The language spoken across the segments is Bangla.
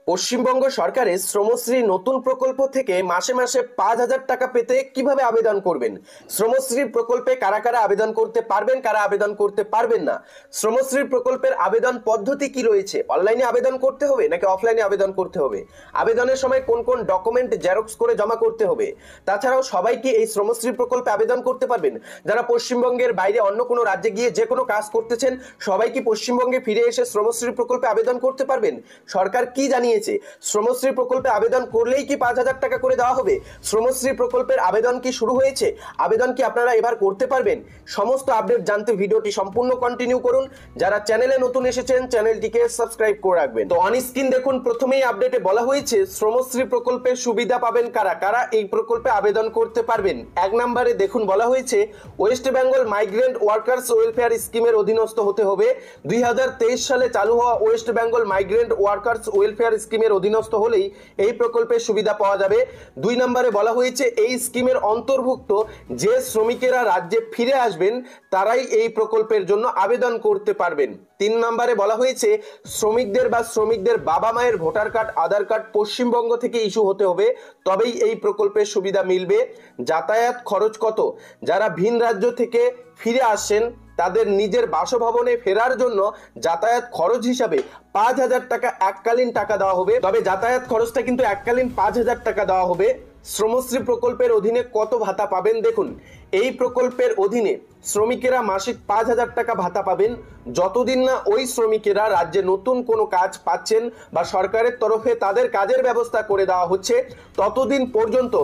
পশ্চিমবঙ্গ সরকারের শ্রমশ্রী নতুন প্রকল্প থেকে মাসে মাসে 5,000 টাকা পেতে কিভাবে আবেদন করবেন। শ্রমশ্রী প্রকল্পে কারা কারা আবেদন করতে পারবেন, কারা আবেদন করতে পারবেন না, শ্রমশ্রী প্রকল্পের আবেদন পদ্ধতি কি রয়েছে, অনলাইনে আবেদন করতে হবে নাকি অফলাইনে আবেদন করতে হবে, আবেদনের সময় কোন কোন ডকুমেন্ট জেরক্স করে জমা করতে হবে, তাছাড়াও সবাই কি এই শ্রমশ্রী প্রকল্পে আবেদন করতে পারবেন। যারা পশ্চিমবঙ্গের বাইরে অন্য কোনো রাজ্যে গিয়ে যে কোনো কাজ করতেছেন সবাই কি পশ্চিমবঙ্গে ফিরে এসে শ্রমশ্রী প্রকল্পে আবেদন করতে পারবেন। সরকার কি জানিয়েছে, শ্রমশ্রী প্রকল্পে আবেদন করলেই কি 5,000 টাকা করে দেওয়া হবে, শ্রমশ্রী প্রকল্পের আবেদন কি শুরু হয়েছে, আবেদন কি আপনারা এবার করতে পারবেন। সমস্ত আপডেট জানতে ভিডিওটি সম্পূর্ণ কন্টিনিউ করুন। যারা চ্যানেলে নতুন এসেছেন চ্যানেলটিকে সাবস্ক্রাইব করে রাখবেন। তো অন স্ক্রিন দেখুন, প্রথমেই আপডেটে বলা হয়েছে শ্রমশ্রী প্রকল্পের সুবিধা পাবেন কারা কারা এই প্রকল্পে আবেদন করতে পারবেন। এক নম্বরে দেখুন বলা হয়েছে West Bengal migrant workers welfare স্কিমের অধীনস্থ হতে হবে। 2023 সালে চালু হওয়া West Bengal migrant workers welfare স্কিমের অধীনস্থ হলেই এই প্রকল্পের সুবিধা পাওয়া যাবে। 2 নম্বরে বলা হয়েছে এই স্কিমের অন্তর্ভুক্ত যে শ্রমিকেরা রাজ্যে ফিরে আসবেন তারাই এই প্রকল্পের জন্য আবেদন করতে পারবেন। 3 নম্বরে বলা হয়েছে শ্রমিকদের বা শ্রমিকদের বাবা মায়ের ভোটার কার্ড, আধার কার্ড পশ্চিমবঙ্গ থেকে ইস্যু হতে হবে, তবেই এই প্রকল্পের সুবিধা মিলবে। যাতায়াত খরচ কত, যারা ভিন রাজ্য থেকে ফিরে আসছেন তাদের নিজের বাসভবনে ফেরার জন্য যাতায়াত খরচ হিসাবে 5,000 টাকা এককালীন টাকা দেওয়া হবে। তবে যাতায়াত খরচটা কিন্তু এককালীন 5,000 টাকা দেওয়া হবে। শ্রমশ্রী প্রকল্পের অধীনে কত ভাতা পাবেন দেখুন, এই প্রকল্পের অধীনে শ্রমিকেরা মাসিক 5,000 টাকা ভাতা পাবেন যতদিন না ওই শ্রমিকেরা রাজ্যে নতুন কোনো কাজ পাচ্ছেন বা সরকারের তরফে তাদের কাজের ব্যবস্থা করে দেওয়া হচ্ছে ততদিন পর্যন্ত।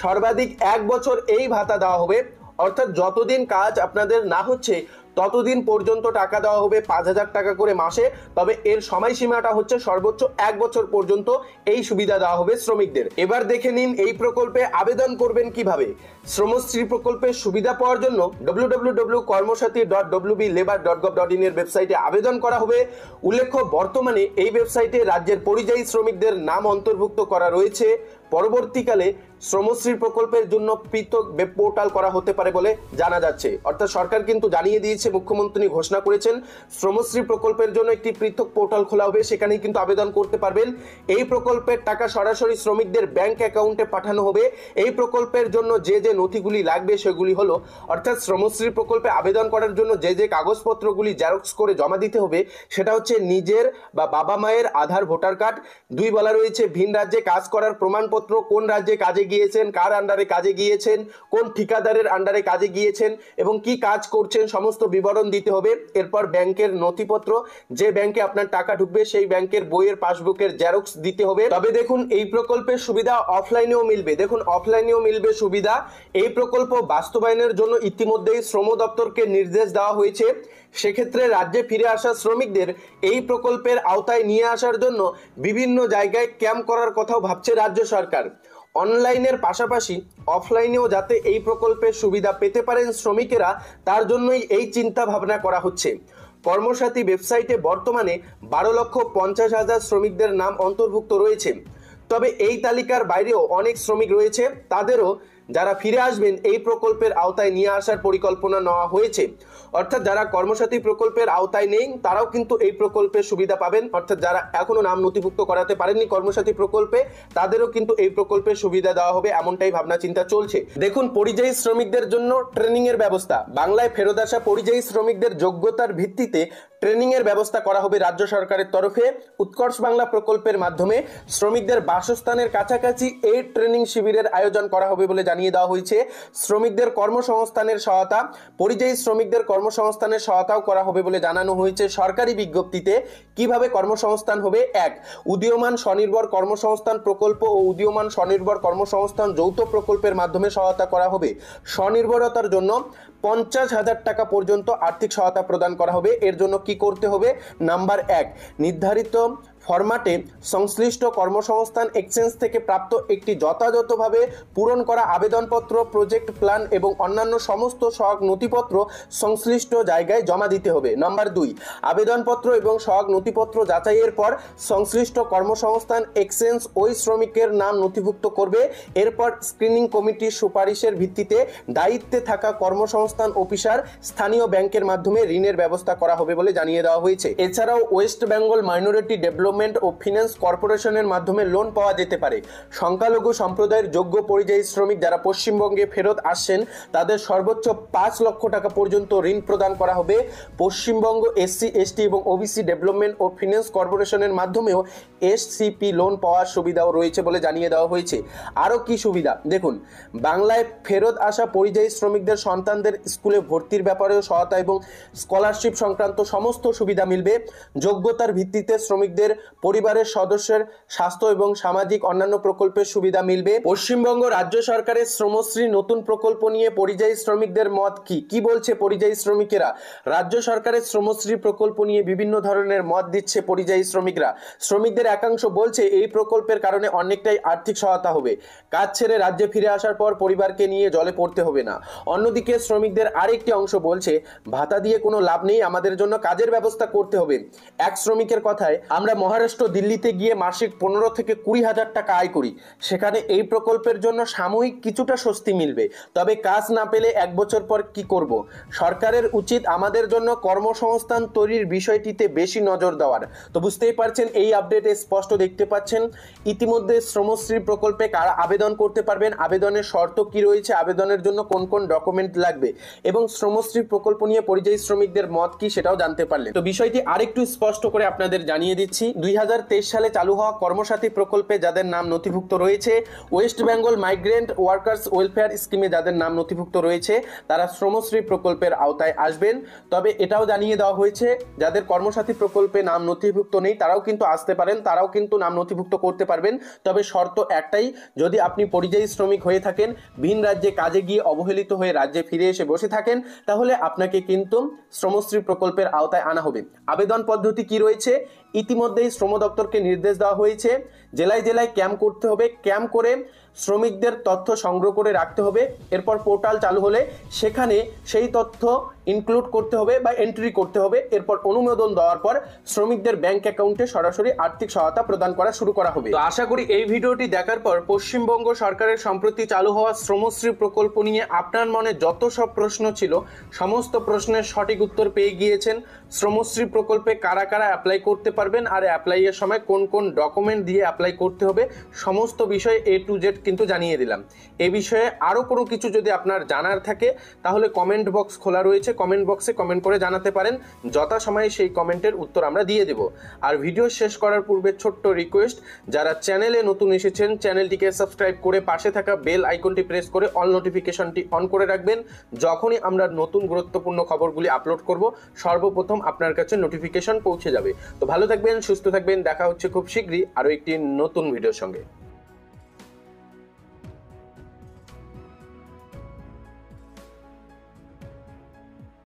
সর্বাধিক 1 বছর এই ভাতা দেওয়া হবে, অর্থাৎ যতদিন কাজ আপনাদের না হচ্ছে ততদিন পর্যন্ত টাকা দেওয়া হবে 5,000 টাকা করে মাসে। তবে এর সময়সীমাটা হচ্ছে সর্বোচ্চ 1 বছর পর্যন্ত এই সুবিধা দেওয়া হবে শ্রমিকদের। এবার দেখে নিন এই প্রকল্পে আবেদন করবেন কিভাবে। শ্রমশ্রী প্রকল্পের সুবিধা পাওয়ার জন্য www.karmosati.wblabor.gov.in এর ওয়েবসাইটে আবেদন করা হবে। উল্লেখ্য বর্তমানে এই ওয়েবসাইটে রাজ্যের পরিযায়ী শ্রমিকদের নাম অন্তর্ভুক্ত করা রয়েছে। পরবর্তীকালে শ্রমশ্রী প্রকল্পের জন্য পৃথক ওয়েব পোর্টাল করা হতে পারে বলে জানা যাচ্ছে। অর্থাৎ সরকার কিন্তু জানিয়ে দিয়েছে, মুখ্যমন্ত্রী ঘোষণা করেছেন শ্রমশ্রী প্রকল্পের জন্য একটি পৃথক পোর্টাল খোলা হবে, সেখানেই কিন্তু আবেদন করতে পারবেন। এই প্রকল্পের টাকা সরাসরি শ্রমিকদের ব্যাংক অ্যাকাউন্টে পাঠানো হবে। এই প্রকল্পের জন্য যে যে নথিগুলি লাগবে সেগুলি হলো, অর্থাৎ শ্রমশ্রী প্রকল্পে আবেদন করার জন্য যে যে কাগজপত্রগুলি জেরক্স করে জমা দিতে হবে সেটা হচ্ছে নিজের বা বাবা মায়ের আধার, ভোটার কার্ড। 2 বলা রয়েছে ভিন রাজ্যে কাজ করার প্রমাণপত্র, কোন রাজ্যে কাজে গিয়েছেন, কার আন্ডারে কাজে গিয়েছেন, কোন ঠিকাদারের আন্ডারে কাজে গিয়েছেন এবং কি কাজ করছেন সমস্ত বিবরণ দিতে হবে। এরপর ব্যাংকের নথিপত্র, যে ব্যাংকে আপনার টাকা ঢুকবে সেই ব্যাংকের বইয়ের পাসবুকের জেরক্স দিতে হবে। তবে দেখুন এই প্রকল্পের সুবিধা অফলাইনেও মিলবে। দেখুন অফলাইনেও মিলবে সুবিধা। এই প্রকল্প বাস্তবায়নের জন্য ইতিমধ্যেই শ্রম দপ্তরকে নির্দেশ দেওয়া হয়েছে। সেক্ষেত্রে রাজ্যে ফিরে আসা শ্রমিকদের এই প্রকল্পের আওতায় নিয়ে আসার জন্য বিভিন্ন জায়গায় ক্যাম্প করার কথাও ভাবছে রাজ্য সরকার। অনলাইনের পাশাপাশি অফলাইনেও যাতে এই প্রকল্পের সুবিধা পেতে পারেন শ্রমিকেরা, তার জন্যই এই চিন্তা ভাবনা করা হচ্ছে। কর্মসাথী ওয়েবসাইটে বর্তমানে 12,50,000 শ্রমিকদের নাম অন্তর্ভুক্ত রয়েছে। তবে এই তালিকার বাইরেও অনেক শ্রমিক রয়েছে, তাদেরও যারা ফিরে আসবেন এই প্রকল্পের আওতায় নিয়ে আসার পরিকল্পনা নেওয়া হয়েছে। অর্থাৎ যারা কর্মসাথী প্রকল্পের আওতায় নেই তারাও কিন্তু এই প্রকল্পের সুবিধা পাবেন। অর্থাৎ যারা এখনো নাম নথিভুক্ত করাতে পারেননি কর্মসাথী প্রকল্পে তাদেরও কিন্তু এই প্রকল্পের সুবিধা দেওয়া হবে, এমনটাই ভাবনা চিন্তা চলছে। দেখুন পরিযায়ী শ্রমিকদের জন্য ট্রেনিং এর ব্যবস্থা, বাংলায় ফেরত আসা পরিযায়ী শ্রমিকদের যোগ্যতার ভিত্তিতে ট্রেনিং এর ব্যবস্থা করা হবে রাজ্য সরকারের তরফে। উৎকর্ষ বাংলা প্রকল্পের মাধ্যমে শ্রমিকদের বাসস্থানের কাছাকাছি এই ট্রেনিং শিবিরের আয়োজন করা হবে বলে জানিয়ে দেওয়া হয়েছে। শ্রমিকদের কর্মসংস্থানের সহায়তা, পরিযায়ী শ্রমিকদের কর্মসংস্থানের সহায়তাও করা হবে বলে জানানো হয়েছে সরকারি বিজ্ঞপ্তিতে। কিভাবে কর্মসংস্থান হবে, 1 উদীয়মান স্বনির্ভর কর্মসংস্থান প্রকল্প ও উদীয়মান স্বনির্ভর কর্মসংস্থান যৌথ প্রকল্পের মাধ্যমে সহায়তা করা হবে। স্বনির্ভরতার জন্য 50,000 টাকা পর্যন্ত আর্থিক সহায়তা প্রদান করা হবে। এর জন্য কি করতে হবে, নাম্বার 1 নির্ধারিত ফরম্যাটে সংশ্লিষ্ট কর্মসংস্থান এক্সচেঞ্জ থেকে প্রাপ্ত একটি যথাযথভাবে পূরণ করা আবেদনপত্র, প্রজেক্ট প্ল্যান এবং অন্যান্য সমস্ত সহায়ক নথিপত্র সংশ্লিষ্ট জায়গায় জমা দিতে হবে। নাম্বার 2 আবেদনপত্র এবং সহায়ক নথিপত্র যাচাইয়ের পর সংশ্লিষ্ট কর্মসংস্থান এক্সচেঞ্জ ওই শ্রমিকের নাম নথিভুক্ত করবে। এরপর স্ক্রিনিং কমিটির সুপারিশের ভিত্তিতে দায়িত্বে থাকা কর্মসংস্থান অফিসার স্থানীয় ব্যাংকের মাধ্যমে ঋণের ব্যবস্থা করা হবে বলে জানিয়ে দেওয়া হয়েছে। এছাড়াও West Bengal minority development development ও ফিন্যান্স কর্পোরেশনের মাধ্যমে লোন পাওয়া যেতে পারে। সংখ্যালঘু সম্প্রদায়ের যোগ্য পরিযায়ী শ্রমিক যারা পশ্চিমবঙ্গে ফেরত আসছেন তাদের সর্বোচ্চ 5 লক্ষ টাকা পর্যন্ত ঋণ প্রদান করা হবে। পশ্চিমবঙ্গ এসসি এসটি এবং ওবিসি ডেভেলপমেন্ট ও ফিন্যান্স কর্পোরেশনের মাধ্যমেও এসসিপি লোন পাওয়ার সুবিধাও রয়েছে বলে জানিয়ে দেওয়া হয়েছে। আরও কি সুবিধা দেখুন, বাংলায় ফেরত আসা পরিযায়ী শ্রমিকদের সন্তানদের স্কুলে ভর্তির ব্যাপারেও সহায়তা এবং স্কলারশিপ সংক্রান্ত সমস্ত সুবিধা মিলবে। যোগ্যতার ভিত্তিতে শ্রমিকদের পরিবারের সদস্যের স্বাস্থ্য এবং সামাজিক অন্যান্য প্রকল্পের সুবিধা মিলবে। পশ্চিমবঙ্গ রাজ্য সরকারের শ্রমশ্রী নতুন প্রকল্প নিয়ে পরিযায়ী শ্রমিকদের মত কি বলছে পরিযায়ী শ্রমিকেরা? রাজ্য সরকারের শ্রমশ্রী প্রকল্প নিয়ে বিভিন্ন ধরনের মত দিচ্ছে পরিযায়ী শ্রমিকরা। শ্রমিকদের একাংশ বলছে এই প্রকল্পের কারণে অনেকটাই আর্থিক সহায়তা হবে, কাজ ছেড়ে রাজ্যে ফিরে আসার পর পরিবারকে নিয়ে জলে পড়তে হবে না। অন্যদিকে শ্রমিকদের আরেকটি অংশ বলছে ভাতা দিয়ে কোনো লাভ নেই, আমাদের জন্য কাজের ব্যবস্থা করতে হবে। এক শ্রমিকের কথায়, আমরা মহারাষ্ট্র দিল্লিতে গিয়ে মাসিক 15 থেকে 20 হাজার টাকা আয় করি, সেখানে এই প্রকল্পের জন্য সাময়িক কিছুটা স্বস্তি মিলবে, তবে কাজ না পেলে 1 বছর পর কি করব? সরকারের উচিত আমাদের জন্য কর্মসংস্থান তৈরির বিষয়টিতে বেশি নজর দেওয়ার। তো বুঝতেই পারছেন, এই আপডেটে স্পষ্ট দেখতে পাচ্ছেন ইতিমধ্যে শ্রমশ্রী প্রকল্পে কারা আবেদন করতে পারবেন, আবেদনের শর্ত কি রয়েছে, আবেদনের জন্য কোন কোন ডকুমেন্ট লাগবে এবং শ্রমশ্রী প্রকল্প নিয়ে পরিযায়ী শ্রমিকদের মত কি সেটাও জানতে পারলেন। তো বিষয়টি আরেকটু স্পষ্ট করে আপনাদের জানিয়ে দিচ্ছি। 2023 সালে চালু হওয়া কর্মসাথী প্রকল্পে যাদের নাম নথিভুক্ত রয়েছে, West Bengal migrant workers welfare স্কিমে যাদের নাম নথিভুক্ত রয়েছে তারা শ্রমশ্রী প্রকল্পের আওতায় আসবেন। তবে এটাও জানিয়ে দেওয়া হয়েছে যাদের কর্মসাথী প্রকল্পে নাম নথিভুক্ত নেই তারাও কিন্তু আসতে পারেন, তারাও কিন্তু নাম নথিভুক্ত করতে পারবেন। তবে শর্ত একটাই, যদি আপনি পরিযায়ী শ্রমিক হয়ে থাকেন, ভিন রাজ্যে কাজে গিয়ে অবহেলিত হয়ে রাজ্যে ফিরে এসে বসে থাকেন, তাহলে আপনাকে কিন্তু শ্রমশ্রী প্রকল্পের আওতায় আনা হবে। আবেদন পদ্ধতি কি রয়েছে? ইতিমধ্যেই শ্রম দপ্তরকে নির্দেশ দেওয়া হয়েছে, জেলায় জেলায় ক্যাম্প করতে হবে, ক্যাম্প করে শ্রমিকদের তথ্য সংগ্রহ করে রাখতে হবে। এরপর পোর্টাল চালু হলে সেখানে সেই তথ্য ইনক্লুড করতে হবে বা এন্ট্রি করতে হবে। এরপর অনুমোদন দেওয়ার পর শ্রমিকদের ব্যাংক অ্যাকাউন্টে সরাসরি আর্থিক সহায়তা প্রদান করা শুরু করা হবে। তো আশা করি এই ভিডিওটি দেখার পর পশ্চিমবঙ্গ সরকারের সম্প্রতি চালু হওয়া শ্রমশ্রী প্রকল্প নিয়ে আপনার মনে যত সব প্রশ্ন ছিল সমস্ত প্রশ্নের সঠিক উত্তর পেয়ে গিয়েছেন। শ্রমশ্রী প্রকল্পে কারা কারা অ্যাপ্লাই করতে পারবেন আর অ্যাপ্লাইয়ের সময় কোন কোন ডকুমেন্ট দিয়ে অ্যাপ্লাই করতে হবে সমস্ত বিষয় A to Z কিন্তু জানিয়ে দিলাম। এই বিষয়ে আরও কোনো কিছু যদি আপনার জানার থাকে তাহলে কমেন্ট বক্স খোলা রয়েছে, কমেন্ট বক্সে কমেন্ট করে জানাতে পারেন, যথাসময়ে সেই কমেন্টের উত্তর আমরা দিয়ে দেব। আর ভিডিও শেষ করার পূর্বে ছোট্ট রিকোয়েস্ট, যারা চ্যানেলে নতুন এসেছেন চ্যানেলটিকে সাবস্ক্রাইব করে পাশে থাকা বেল আইকনটি প্রেস করে অল নোটিফিকেশনটি অন করে রাখবেন। যখনই আমরা নতুন গুরুত্বপূর্ণ খবরগুলি আপলোড করব সর্বপ্রথম আপনার কাছে নোটিফিকেশন পৌঁছে যাবে। তো ভালো থাকবেন, সুস্থ থাকবেন, দেখা হচ্ছে খুব শীঘ্রই আরও একটি নতুন ভিডিওর সঙ্গে।